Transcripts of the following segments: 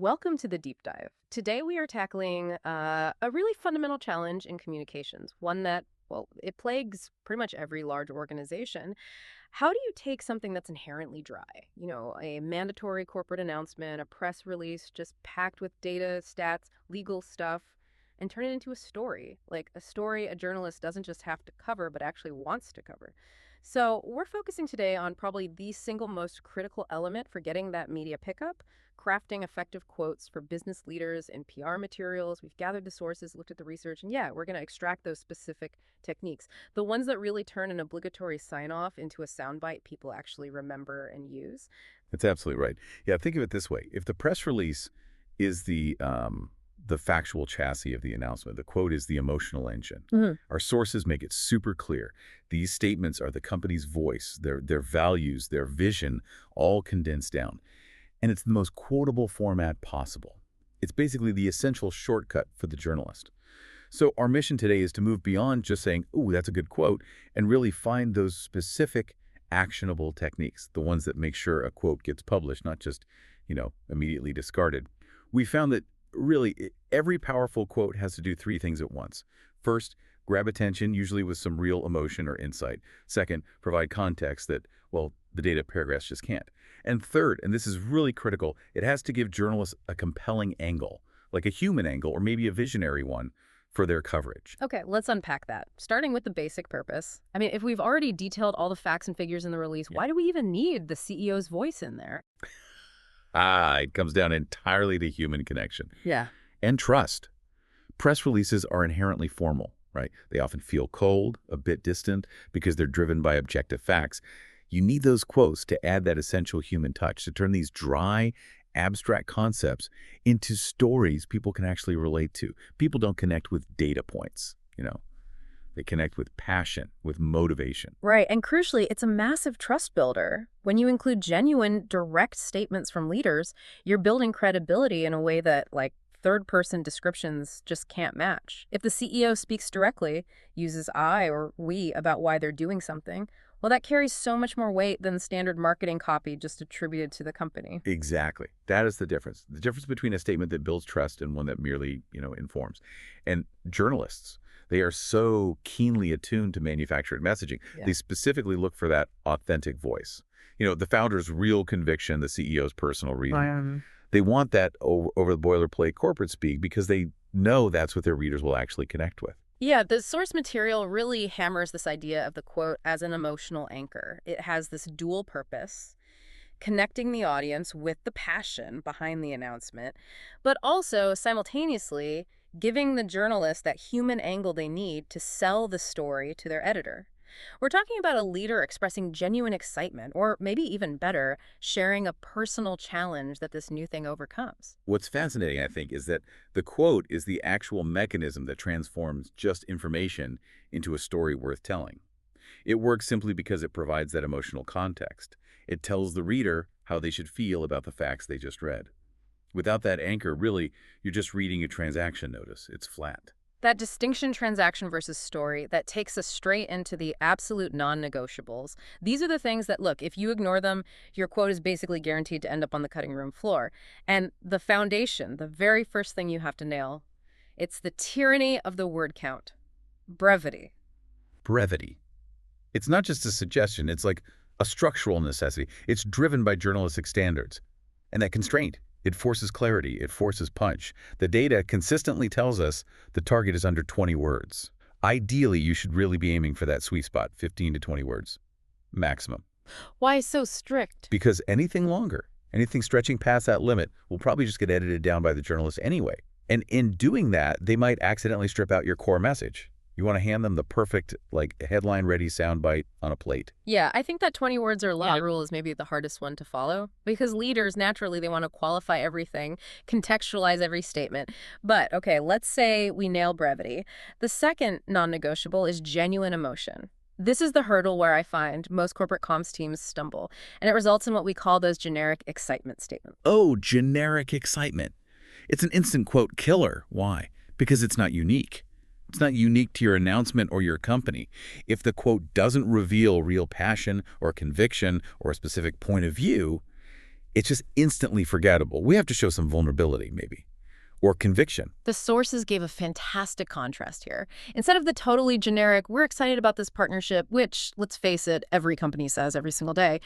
Welcome to the deep dive. Today we are tackling a really fundamental challenge in communications, one that, well, it plagues pretty much every large organization. How do you take something that's inherently dry, a mandatory corporate announcement, a press release just packed with data, stats, legal stuff, and turn it into a story? Like a story a journalist doesn't just have to cover, but actually wants to cover. So we're focusing today on probably the single most critical element for getting that media pickup, crafting effective quotes for business leaders and PR materials. We've gathered the sources, looked at the research, and yeah, we're going to extract those specific techniques. The ones that really turn an obligatory sign-off into a soundbite people actually remember and use. That's absolutely right. Yeah, think of it this way. If the press release is the factual chassis of the announcement, the quote is the emotional engine. Our sources make it super clear. These statements are the company's voice, their values, their vision, all condensed down. And it's the most quotable format possible. It's basically the essential shortcut for the journalist. So our mission today is to move beyond just saying, "Ooh, that's a good quote," and really find those specific actionable techniques, the ones that make sure a quote gets published, not just, immediately discarded. We found that really every powerful quote has to do three things at once. First, grab attention, usually with some real emotion or insight. Second, provide context that, well, the data paragraphs just can't. And third, and this is really critical, it has to give journalists a compelling angle, like a human angle or maybe a visionary one for their coverage. Okay, let's unpack that. Starting with the basic purpose. I mean, if we've already detailed all the facts and figures in the release, why do we even need the CEO's voice in there? It comes down entirely to human connection. Yeah. And trust. Press releases are inherently formal, right? They often feel cold, a bit distant, because they're driven by objective facts. You need those quotes to add that essential human touch, to turn these dry, abstract concepts into stories people can actually relate to. People don't connect with data points, They connect with passion, with motivation. Right, and crucially, it's a massive trust builder. When you include genuine, direct statements from leaders, you're building credibility in a way that, third-person descriptions just can't match. If the CEO speaks directly, uses I or we about why they're doing something, well, that carries so much more weight than standard marketing copy just attributed to the company. Exactly. That is the difference. The difference between a statement that builds trust and one that merely, informs. And journalists, they are so keenly attuned to manufactured messaging. Yeah. They specifically look for that authentic voice. The founder's real conviction, the CEO's personal reason. They want that over the boilerplate corporate speak because they know that's what their readers will actually connect with. Yeah, the source material really hammers this idea of the quote as an emotional anchor. It has this dual purpose, connecting the audience with the passion behind the announcement, but also simultaneously giving the journalist that human angle they need to sell the story to their editor. We're talking about a leader expressing genuine excitement, or maybe even better, sharing a personal challenge that this new thing overcomes. What's fascinating, I think, is that the quote is the actual mechanism that transforms just information into a story worth telling. It works simply because it provides that emotional context. It tells the reader how they should feel about the facts they just read. Without that anchor, really, you're just reading a transaction notice. It's flat. That distinction, transaction versus story, that takes us straight into the absolute non-negotiables. These are the things that, look, if you ignore them, your quote is basically guaranteed to end up on the cutting room floor. And the foundation, the very first thing you have to nail, it's the tyranny of the word count. Brevity. Brevity. It's not just a suggestion. It's like a structural necessity. It's driven by journalistic standards. And that constraint, it forces clarity, it forces punch. The data consistently tells us the target is under 20 words. Ideally, you should really be aiming for that sweet spot, 15 to 20 words, maximum. Why so strict? Because anything longer, anything stretching past that limit will probably just get edited down by the journalist anyway. And in doing that, they might accidentally strip out your core message. You want to hand them the perfect, headline-ready soundbite on a plate. Yeah, I think that 20 words or less rule is maybe the hardest one to follow, because leaders, naturally, they want to qualify everything, contextualize every statement. But, okay, let's say we nail brevity. The second non-negotiable is genuine emotion. This is the hurdle where I find most corporate comms teams stumble, and it results in what we call those generic excitement statements. Oh, generic excitement. It's an instant quote killer. Why? Because it's not unique. It's not unique to your announcement or your company. If the quote doesn't reveal real passion or conviction or a specific point of view, It's just instantly forgettable. We have to show some vulnerability, maybe, or conviction. The sources gave a fantastic contrast here. Instead of the totally generic, we're excited about this partnership, which, let's face it, every company says every single day,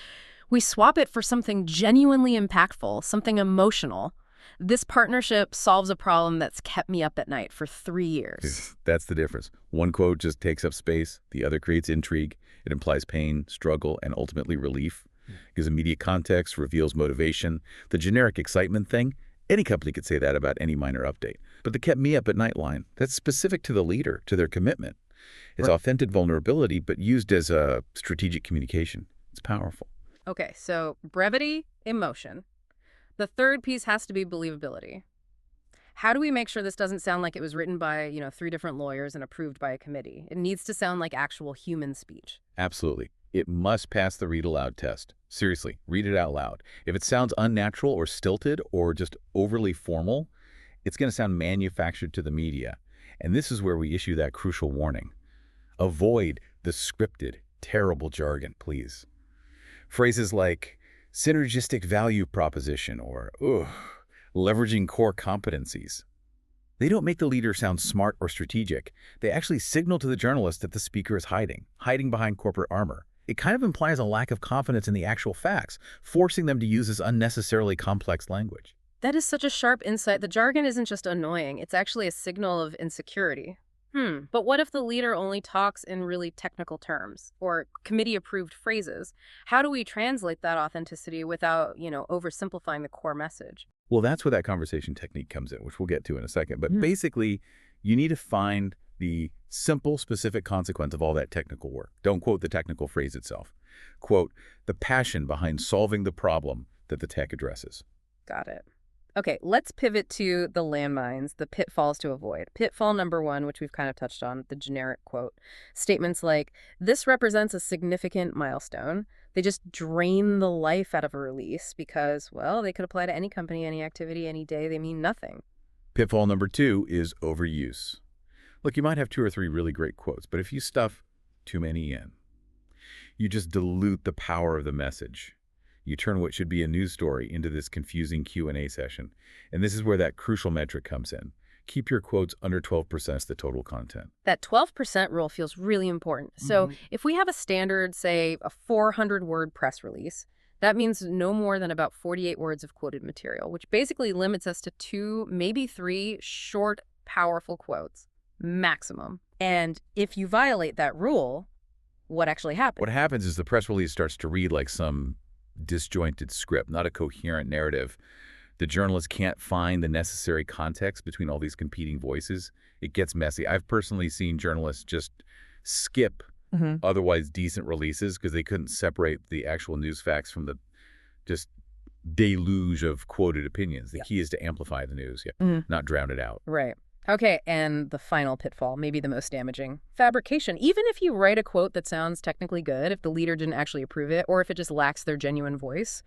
we swap it for something genuinely impactful, something emotional. This partnership solves a problem that's kept me up at night for 3 years. That's the difference. One quote just takes up space. The other creates intrigue. It implies pain, struggle, and ultimately relief. Gives immediate context, reveals motivation. The generic excitement thing, any company could say that about any minor update. But the kept me up at night line, that's specific to the leader, to their commitment. It's authentic vulnerability, but used as a strategic communication. It's powerful. Okay, so brevity, emotion. The third piece has to be believability. How do we make sure this doesn't sound like it was written by, 3 different lawyers and approved by a committee? It needs to sound like actual human speech. Absolutely. It must pass the read aloud test. Seriously, read it out loud. If it sounds unnatural or stilted or just overly formal, it's going to sound manufactured to the media. And this is where we issue that crucial warning. Avoid the scripted, terrible jargon, please. Phrases like synergistic value proposition or leveraging core competencies. They don't make the leader sound smart or strategic. They actually signal to the journalist that the speaker is hiding behind corporate armor. It kind of implies a lack of confidence in the actual facts, forcing them to use this unnecessarily complex language. That is such a sharp insight. The jargon isn't just annoying, it's actually a signal of insecurity. But what if the leader only talks in really technical terms or committee-approved phrases? How do we translate that authenticity without, oversimplifying the core message? Well, that's where that conversation technique comes in, which we'll get to in a second. But basically, you need to find the simple, specific consequence of all that technical work. Don't quote the technical phrase itself. Quote, the passion behind solving the problem that the tech addresses. Got it. Okay, let's pivot to the landmines, the pitfalls to avoid. Pitfall number 1, which we've kind of touched on, the generic quote. Statements like, this represents a significant milestone. They just drain the life out of a release because, well, they could apply to any company, any activity, any day. They mean nothing. Pitfall number 2 is overuse. Look, you might have 2 or 3 really great quotes, but if you stuff too many in, you just dilute the power of the message. You turn what should be a news story into this confusing Q&A session. And this is where that crucial metric comes in. Keep your quotes under 12% of the total content. That 12% rule feels really important. So if we have a standard, say, a 400-word press release, that means no more than about 48 words of quoted material, which basically limits us to 2, maybe 3 short, powerful quotes, maximum. And if you violate that rule, what actually happens? What happens is the press release starts to read like some disjointed script, not a coherent narrative. The journalist can't find the necessary context between all these competing voices. It gets messy. I've personally seen journalists just skip otherwise decent releases because they couldn't separate the actual news facts from the just deluge of quoted opinions. The key is to amplify the news, not drown it out. Right. Okay, and the final pitfall, maybe the most damaging, fabrication. Even if you write a quote that sounds technically good, if the leader didn't actually approve it, or if it just lacks their genuine voice,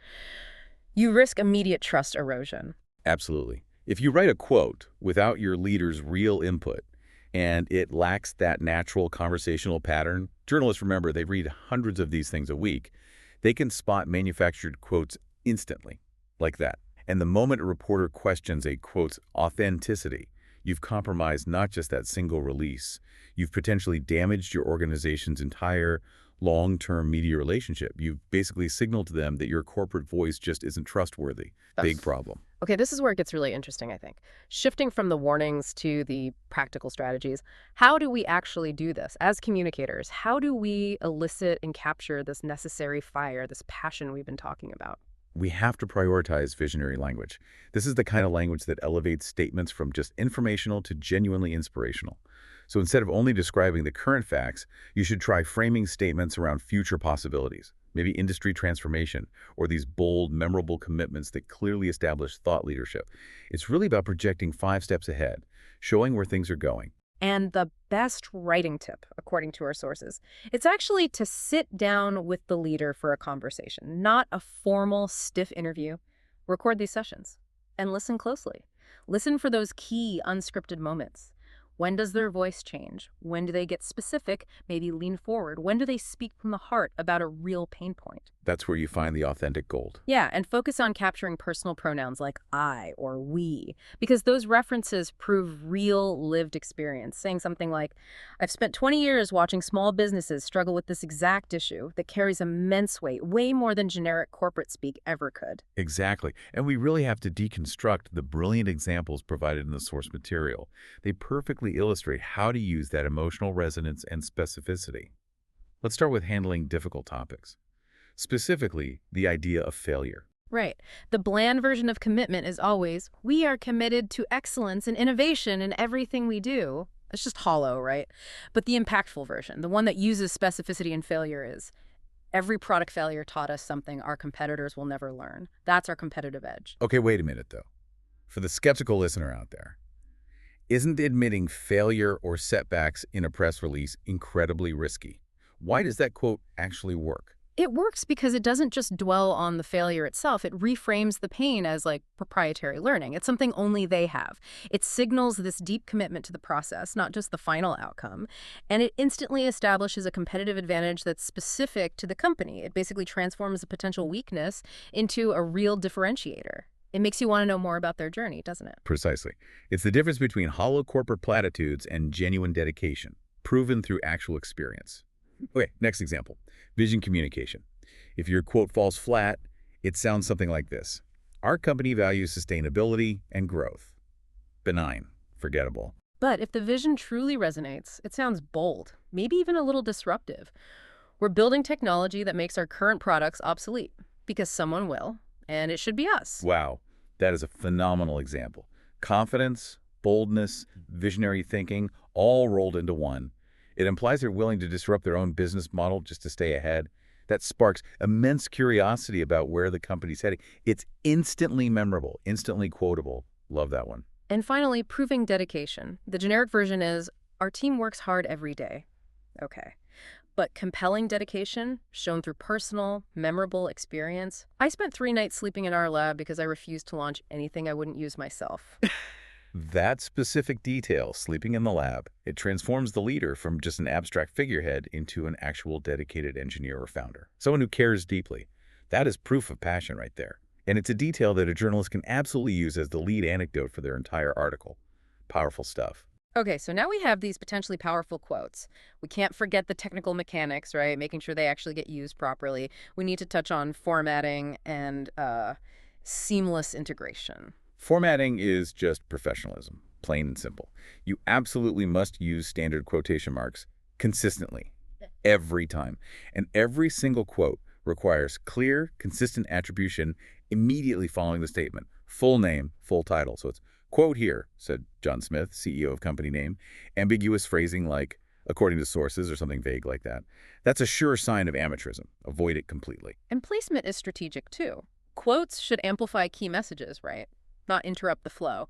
you risk immediate trust erosion. Absolutely. If you write a quote without your leader's real input and it lacks that natural conversational pattern, journalists, remember, they read hundreds of these things a week. They can spot manufactured quotes instantly, like that. And the moment a reporter questions a quote's authenticity, you've compromised not just that single release, you've potentially damaged your organization's entire long-term media relationship. You've basically signaled to them that your corporate voice just isn't trustworthy. Big problem. Okay, this is where it gets really interesting, I think. Shifting from the warnings to the practical strategies, how do we actually do this? As communicators, how do we elicit and capture this necessary fire, this passion we've been talking about? We have to prioritize visionary language. This is the kind of language that elevates statements from just informational to genuinely inspirational. So instead of only describing the current facts, you should try framing statements around future possibilities, maybe industry transformation, or these bold, memorable commitments that clearly establish thought leadership. It's really about projecting 5 steps ahead, showing where things are going. And the best writing tip, according to our sources, it's actually to sit down with the leader for a conversation, not a formal, stiff interview. Record these sessions and listen closely. Listen for those key unscripted moments. When does their voice change? When do they get specific, maybe lean forward? When do they speak from the heart about a real pain point? That's where you find the authentic gold. Yeah, and focus on capturing personal pronouns like I or we, because those references prove real lived experience. Saying something like, I've spent 20 years watching small businesses struggle with this exact issue that carries immense weight, way more than generic corporate speak ever could. Exactly. And we really have to deconstruct the brilliant examples provided in the source material. They perfectly illustrate how to use that emotional resonance and specificity. Let's start with handling difficult topics. Specifically, the idea of failure. Right. The bland version of commitment is always, we are committed to excellence and innovation in everything we do. It's just hollow, right? But the impactful version, the one that uses specificity and failure is, every product failure taught us something our competitors will never learn. That's our competitive edge. Okay, wait a minute, though. For the skeptical listener out there, isn't admitting failure or setbacks in a press release incredibly risky? Why does that quote actually work? It works because it doesn't just dwell on the failure itself. It reframes the pain as like proprietary learning. It's something only they have. It signals this deep commitment to the process, not just the final outcome. And it instantly establishes a competitive advantage that's specific to the company. It basically transforms a potential weakness into a real differentiator. It makes you want to know more about their journey, doesn't it? Precisely. It's the difference between hollow corporate platitudes and genuine dedication, proven through actual experience. Okay, next example. Vision communication. If your quote falls flat, it sounds something like this. Our company values sustainability and growth. Benign. Forgettable. But if the vision truly resonates, it sounds bold, maybe even a little disruptive. We're building technology that makes our current products obsolete, because someone will, and it should be us. Wow, that is a phenomenal example. Confidence, boldness, visionary thinking, all rolled into one. It implies they're willing to disrupt their own business model just to stay ahead. That sparks immense curiosity about where the company's heading. It's instantly memorable, instantly quotable. Love that one. And finally, proving dedication. The generic version is, our team works hard every day. Okay. But compelling dedication, shown through personal, memorable experience. I spent 3 nights sleeping in our lab because I refused to launch anything I wouldn't use myself. That specific detail, sleeping in the lab, it transforms the leader from just an abstract figurehead into an actual dedicated engineer or founder. Someone who cares deeply. That is proof of passion right there. And it's a detail that a journalist can absolutely use as the lead anecdote for their entire article. Powerful stuff. Okay, so now we have these potentially powerful quotes. We can't forget the technical mechanics, right? Making sure they actually get used properly. We need to touch on formatting and seamless integration. Formatting is just professionalism, plain and simple. You absolutely must use standard quotation marks consistently, every time. And every single quote requires clear, consistent attribution immediately following the statement. Full name, full title. So it's, quote here, said John Smith, CEO of company name. Ambiguous phrasing like, according to sources, or something vague like that. That's a sure sign of amateurism. Avoid it completely. And placement is strategic, too. Quotes should amplify key messages, right? Not interrupt the flow.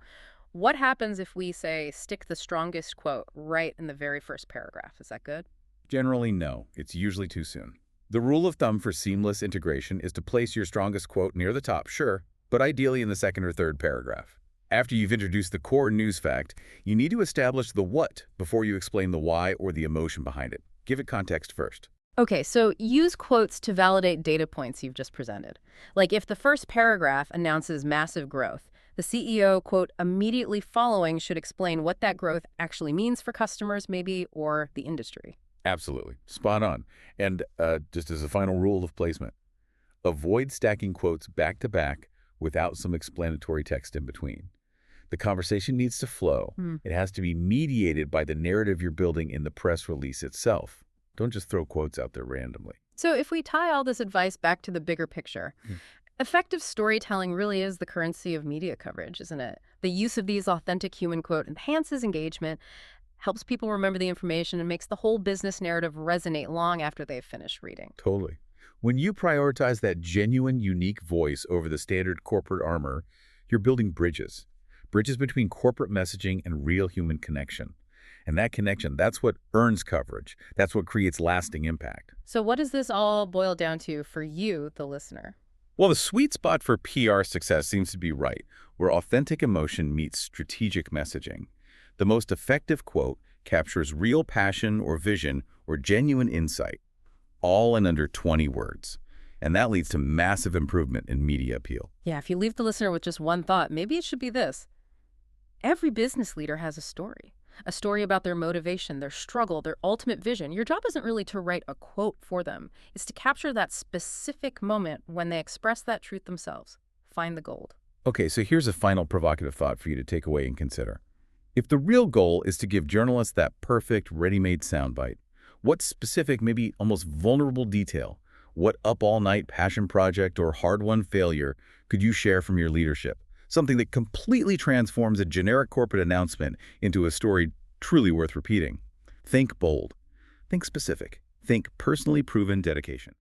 What happens if we say, stick the strongest quote right in the very first paragraph? Is that good? Generally, no. It's usually too soon. The rule of thumb for seamless integration is to place your strongest quote near the top, sure, but ideally in the second or third paragraph. After you've introduced the core news fact, you need to establish the what before you explain the why or the emotion behind it. Give it context first. Okay, so use quotes to validate data points you've just presented. Like if the first paragraph announces massive growth, the CEO, quote, immediately following should explain what that growth actually means for customers, maybe, or the industry. Absolutely. Spot on. And just as a final rule of placement, avoid stacking quotes back to back without some explanatory text in between. The conversation needs to flow. It has to be mediated by the narrative you're building in the press release itself. Don't just throw quotes out there randomly. So if we tie all this advice back to the bigger picture, effective storytelling really is the currency of media coverage, isn't it? The use of these authentic human quote enhances engagement, helps people remember the information, and makes the whole business narrative resonate long after they've finished reading. Totally. When you prioritize that genuine, unique voice over the standard corporate armor, you're building bridges. Bridges between corporate messaging and real human connection. And that connection, that's what earns coverage. That's what creates lasting impact. So what does this all boil down to for you, the listener? Well, the sweet spot for PR success seems to be right, where authentic emotion meets strategic messaging. The most effective quote captures real passion or vision or genuine insight, all in under 20 words. And that leads to massive improvement in media appeal. Yeah, if you leave the listener with just one thought, maybe it should be this. Every business leader has a story about their motivation, their struggle, their ultimate vision. Your job isn't really to write a quote for them. It's to capture that specific moment when they express that truth themselves. Find the gold. Okay, so here's a final provocative thought for you to take away and consider. If the real goal is to give journalists that perfect, ready-made soundbite, what specific, maybe almost vulnerable detail, what up-all-night passion project or hard-won failure could you share from your leadership? Something that completely transforms a generic corporate announcement into a story truly worth repeating. Think bold. Think specific. Think personally proven dedication.